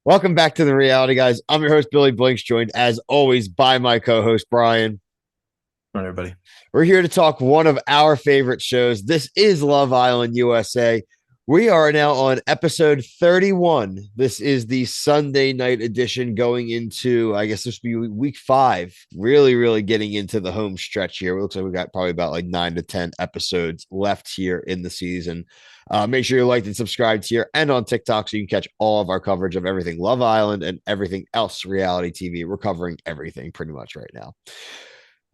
Welcome back to the reality, guys. I'm your host, Billy Blinks, joined as always by my co host, Brian. On everybody. We're here to talk one of our favorite shows. This is Love Island USA. We are now on episode 31. This is the Sunday night edition going into, I guess this will be week 5. Really getting into the home stretch here. It looks like we got probably about like 9 to 10 episodes left here in the season. Make sure you like and subscribe here and on TikTok so you can catch all of our coverage of everything Love Island and everything else reality TV. We're covering everything pretty much right now.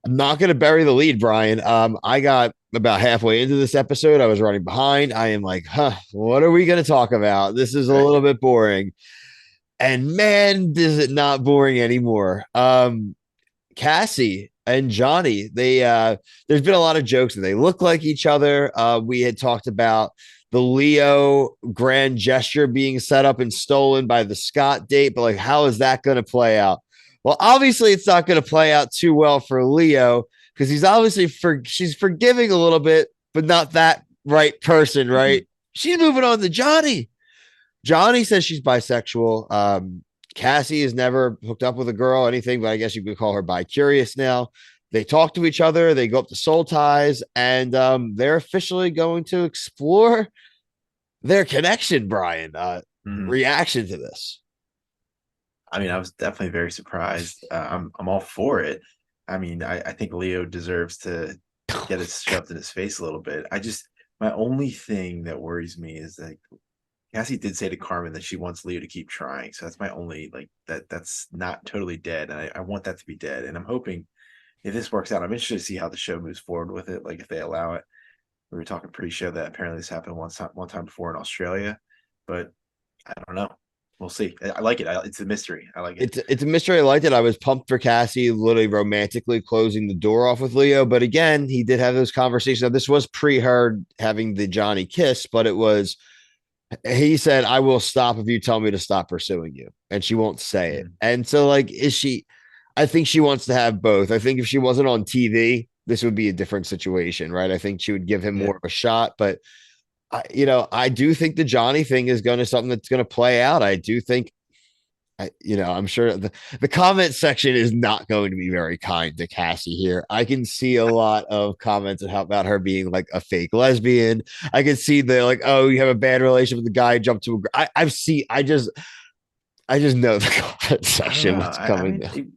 I'm not going to bury the lead, Brian. I got about halfway into this episode. I was running behind. I am like, what are we going to talk about? This is a Right. little bit boring. And man, is it not boring anymore. Cassie and Johnny, there's been a lot of jokes and they look like each other. We had talked about the Leo grand gesture being set up and stolen by the Scott date, but like, how is that going to play out? Well, obviously, it's not going to play out too well for Leo because she's forgiving a little bit, but not that right person, Mhm. right? She's moving on to Johnny. Johnny says she's bisexual. Cassie has never hooked up with a girl, anything, but I guess you could call her bi-curious now. They talk to each other, they go up to soul ties, and they're officially going to explore their connection, Brian. Mhm. Reaction to this. I mean, I was definitely very surprised. I'm all for it. I think Leo deserves to get it shoved in his face a little bit. My only thing that worries me is that Cassie did say to Carmen that she wants Leo to keep trying. So that's my only that's not totally dead. And I want that to be dead. And I'm hoping if this works out, I'm interested to see how the show moves forward with it. Like if they allow it. We were talking pre-show that apparently this happened one time before in Australia, but I don't know. We'll see. I like it. It's a mystery. I like it. It's a mystery. I liked it. I was pumped for Cassie literally romantically closing the door off with Leo. But again, he did have those conversations. Now, this was pre her having the Johnny kiss, but it was he said, I will stop if you tell me to stop pursuing you. And she won't say it. Mhm. And so, like, is she? I think she wants to have both. I think if she wasn't on TV, this would be a different situation, right? I think she would give him Yeah. more of a shot. But I do think the Johnny thing is going to something that's going to play out. I do think I'm sure the comment section is not going to be very kind to Cassie here. I can see a lot of comments about her being like a fake lesbian. I can see the like, oh, you have a bad relationship with the guy, jump to I just know the comment I don't know. section what's coming.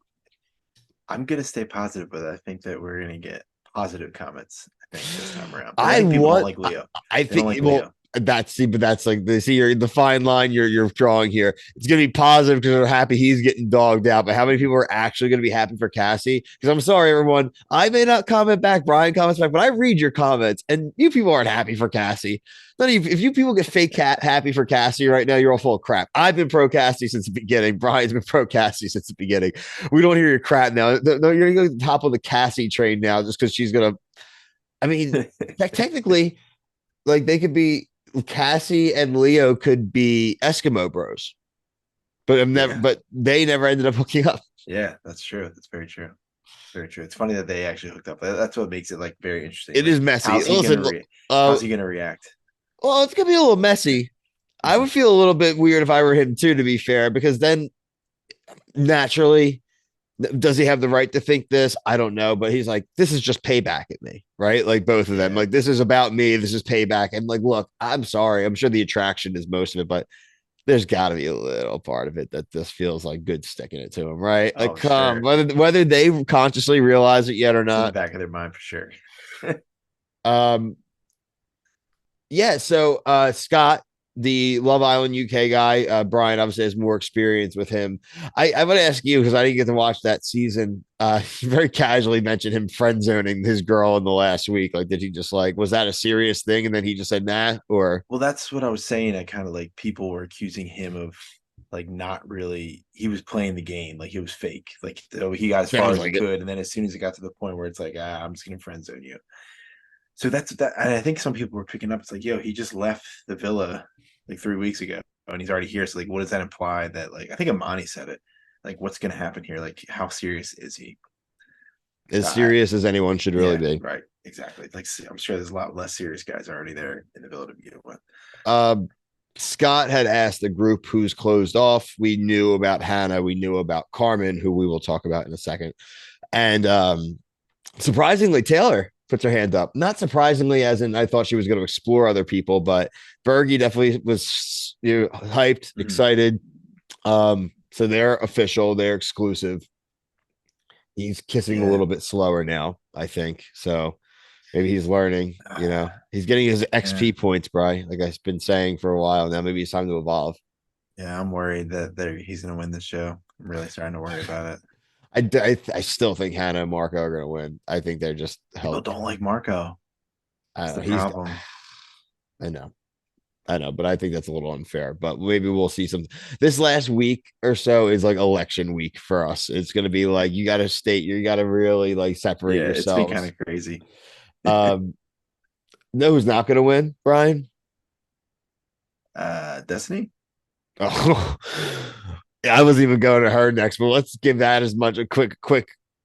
I'm gonna stay positive, but I think that we're gonna get positive comments. I think this time around because I I think people don't want like Leo. I They don't think like well Leo. but that's like the fine line you're drawing here. It's gonna be positive because they're happy he's getting dogged out, but how many people are actually gonna be happy for Cassie? Because I'm sorry, everyone, I may not comment back, Brian comments back, but I read your comments, and you people aren't happy for Cassie. None of you, if you people get fake cat happy for Cassie right now, you're all full of crap. I've been pro Cassie since the beginning. Brian's been pro Cassie since the beginning. We don't hear your crap now. No, you're gonna go top of the Cassie train now just because she's gonna. I mean, technically, like they could be Cassie and Leo could be Eskimo bros, but Yeah. they never ended up hooking up. Yeah. That's true. That's very true. Very true. It's funny that they actually hooked up. That's what makes it like very interesting. It Like, is messy. Listen, how's he gonna react? well, it's gonna be a little messy. I Mhm. would feel a little bit weird if I were him too, to be fair, because then naturally, does he have the right to think this? I don't know, but he's like, this is just payback at me, right? Like both of them, Yeah. like this is about me. This is payback. And like, look, I'm sorry. I'm sure the attraction is most of it, but there's got to be a little part of it that this feels like good sticking it to him, right? Like, Oh, come sure. whether they consciously realize it yet or It's in the not. back of their mind for sure. Um, yeah. So, Scott, the Love Island UK guy, Brian obviously has more experience with him. I want to ask you because I didn't get to watch that season. He very casually mentioned him friend zoning his girl in the last week. Like, did he just like was that a serious thing? And then he just said nah, or Well, that's what I was saying. I kind of like people were accusing him of like not really. He was playing the game, like he was fake. Like so he got as far sounds as he like it. could, and then as soon as it got to the point where it's like, I'm just gonna friend zone you. So that's that. And I think some people were picking up. It's like, yo, he just left the villa like 3 weeks ago, and he's already here. So like, what does that imply? That like, I think Amani said it. Like, what's gonna happen here? Like, how serious is he? As So serious as anyone should really yeah, be. right, exactly. Like, I'm sure there's a lot less serious guys already there in the villa to begin with. Um, Scott had asked the group who's closed off. We knew about Hannah. We knew about Carmen, who we will talk about in a second. And surprisingly, Taylor puts her hand up. Not surprisingly, as in I thought she was going to explore other people, but Bergie definitely was hyped, Mhm. excited. So they're official, they're exclusive. He's kissing a Yeah. little bit slower now, I think. So maybe he's learning, Uh, he's getting his yeah. XP points, Bry, like I've been saying for a while now. Maybe it's time to evolve. Yeah. I'm worried that he's going to win the show. I'm really starting to worry about it. I still think Hannah and Marco are going to win. I think they're just People held. don't like Marco. I It's don't the know. He's, problem. I know. I know, but I think that's a little unfair. But maybe we'll see some. This last week or so is like election week for us. It's going to be like you got to state, you got to really like separate Yeah. It's been kind yourselves. of crazy. Um, no, who's not going to win, Brian? Destiny? Oh, yeah, I was even going to her next, but let's give that as much a quick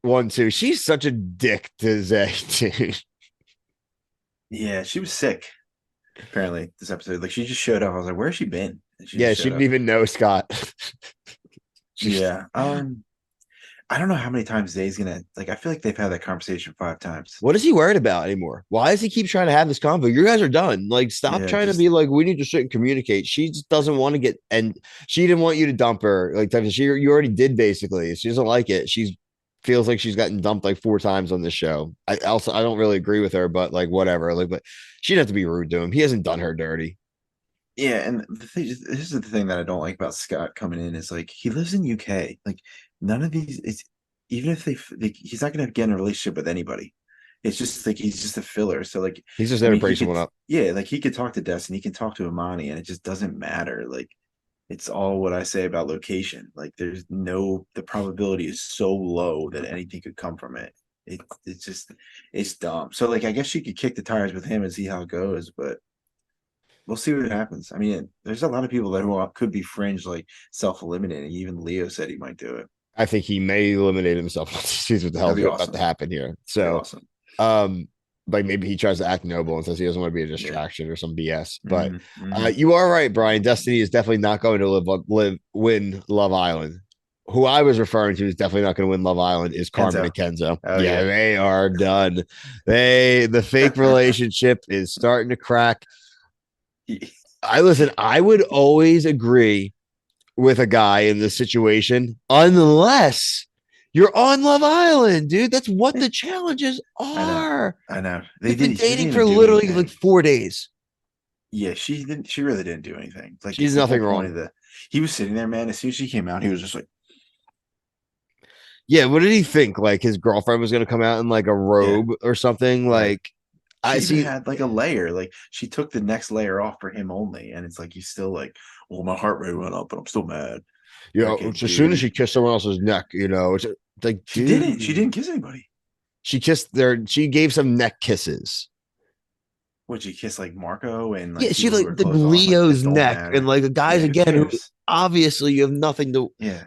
one too. She's such a dick to Zay, dude. Yeah. She was sick, apparently, this episode. Like, she just showed up. I was like, where's she been? And she Yeah, just she showed didn't up. even know Scott. She's Yeah. I don't know how many times Zay's gonna like. I feel like they've had that conversation 5 times. What is he worried about anymore? Why does he keep trying to have this convo? You guys are done. Like, stop Yeah, trying to just be like, we need to sit and communicate. She just doesn't want to get, and she didn't want you to dump her. Like, she, you already did basically. She doesn't like it. She feels like she's gotten dumped like 4 times on this show. I don't really agree with her, but like, whatever. Like, but she doesn't have to be rude to him. He hasn't done her dirty. yeah. And this is the thing that I don't like about Scott coming in is like he lives in UK. Like none of these. It's even if he's not gonna get in a relationship with anybody. It's just like he's just a filler. So like, He's just I there to mean, break someone up. yeah, like he could talk to Destiny, he can talk to Imani, and it just doesn't matter. Like it's all what I say about location. Like the probability is so low that anything could come from it. It's just it's dumb. So like I guess she could kick the tires with him and see how it goes, but we'll see what happens. I mean, there's a lot of people that could be fringe, like self-eliminating. Even Leo said he might do it. I think he may eliminate himself once he sees what the That'd hell's be about to awesome. happen here. That'd be So, awesome. um, like maybe he tries to act noble and says he doesn't want to be a Yeah. distraction or some BS. But Hmm. Hmm. you are right, Brian. Destiny is definitely not going to win Love Island. Who I was referring to is definitely not going to win Love Island is Carmen and Kenzo. Kenzo. Oh Yeah, yeah. they are done. The fake relationship is starting to crack. I listen, I would always agree with a guy in this situation unless you're on Love Island, dude. That's what the challenges I know. are. I know. They They've been didn't. She didn't dating even for do literally like anything. 4 days. Yeah, she didn't. She really didn't do anything. Like She's it's the whole nothing point wrong. of the. He was sitting there, man. As soon as she came out, he was just like, Yeah, what did he think? Like his girlfriend was gonna come out in like a yeah, robe or something? right. Like I She even see, had like a layer. Like she took the next layer off for him only, and it's like he's still like, well, my heart rate went up, but I'm still mad. Okay, as soon as dude. she kissed someone else's neck, it's like, She didn't. She dude, didn't kiss anybody. she gave some neck kisses. Would she kiss like Marco and Yeah, like she people who like are the closed off? Like that Leo's don't neck and matter. like the guys Yeah, who again who cares? obviously you have nothing to. Yeah,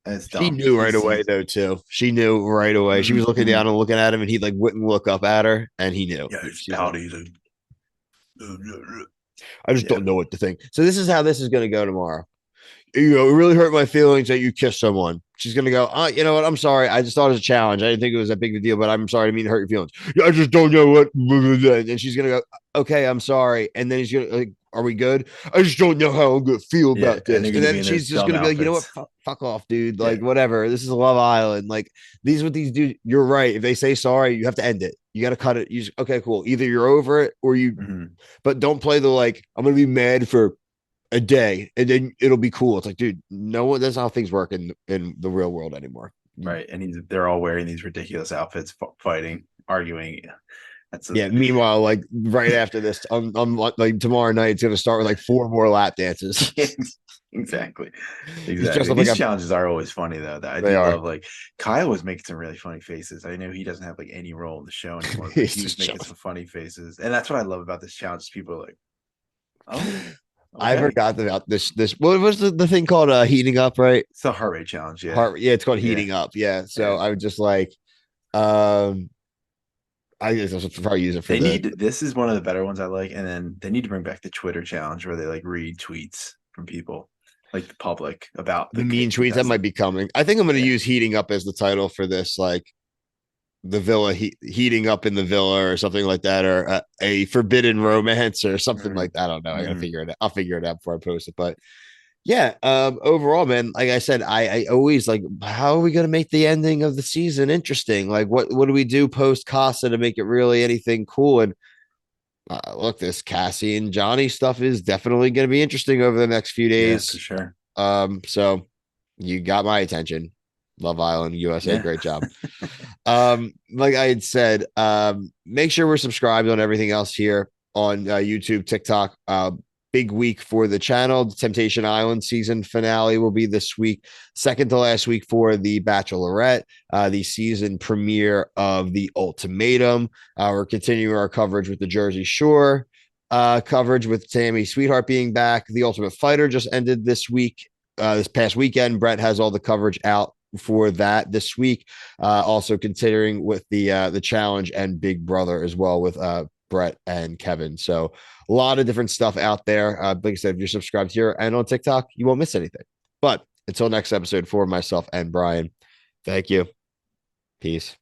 that's She dumb. knew right away He's though too. She knew right away. She was looking mm-hmm. down and looking at him, and he like wouldn't look up at her, and he knew. Yeah, he's She's like, pouty. He's like, I just yeah, don't know what to think. So this is how this is going to go tomorrow. It really hurt my feelings that you kissed someone. She's gonna go, you know what? I'm sorry. I just thought it was a challenge. I didn't think it was that big of a deal, but I'm sorry. I didn't mean to hurt your feelings. Yeah, I just don't know what. And she's gonna go, okay, I'm sorry. And then he's gonna like, are we good? I just don't know how I'm gonna feel yeah, about and this. they're And gonna be then in their she's just dumb gonna be like, you know what? outfits. Fuck off, dude. Yeah, Like whatever. This is Love Island. Like these what these dudes. You're right. If they say sorry, you have to end it. You got to cut it. You just, okay, cool. Either you're over it or you. mm-hmm. But don't play the like. I'm gonna be mad for a day and then it'll be cool. It's like, dude, no one, that's how things work in the real world anymore. Right. And they're all wearing these ridiculous outfits, fighting, arguing. That's a Yeah. Meanwhile, like right after this, on like tomorrow night, it's gonna start with like 4 more lap dances. exactly, He's dressed exactly. up like These a. challenges are always funny though. That I They do are. love. Like Kyle was making some really funny faces. I know he doesn't have like any role in the show anymore, but He's he was just making chilling. some funny faces, and that's what I love about this challenge. People are like, "Oh, I okay." forgot about this. What was the thing called? Heating up, right? It's the heart rate challenge. Yeah, Heart. Yeah, it's called yeah, heating up. Yeah. So yeah. I was just like, um, I guess I'll probably use it for They the need this is one of the better ones I like, and then they need to bring back the Twitter challenge where they like read tweets from people, like the public about the the mean tweets that might contestant. be coming. I think I'm going to Yeah. use heating up as the title for this, like the villa heating up in the villa or something like that, or a forbidden romance or something Mm-hmm. like that. I don't know. I gotta Mm-hmm. figure it out. I'll figure it out before I post it. But yeah, overall, man, like I said, I always like, how are we gonna make the ending of the season interesting? Like, what do we do post Casa to make it really anything cool? And look, this Cassie and Johnny stuff is definitely going to be interesting over the next few Yeah, for days. sure. So you got my attention. Love Island, USA, Yeah. great job. Like I had said, make sure we're subscribed on everything else here on YouTube, TikTok. Big week for the channel. The Temptation Island season finale will be this week, second to last week for the Bachelorette, the season premiere of the Ultimatum. We're continuing our coverage with the Jersey Shore coverage with Tammy Sweetheart being back. The Ultimate Fighter just ended this week. This past weekend, Brett has all the coverage out for that this week. Also considering with the challenge and Big Brother as well with Brett and Kevin. So a lot of different stuff out there. Like I said, if you're subscribed here and on TikTok, you won't miss anything. But until next episode, for myself and Brian, thank you. Peace.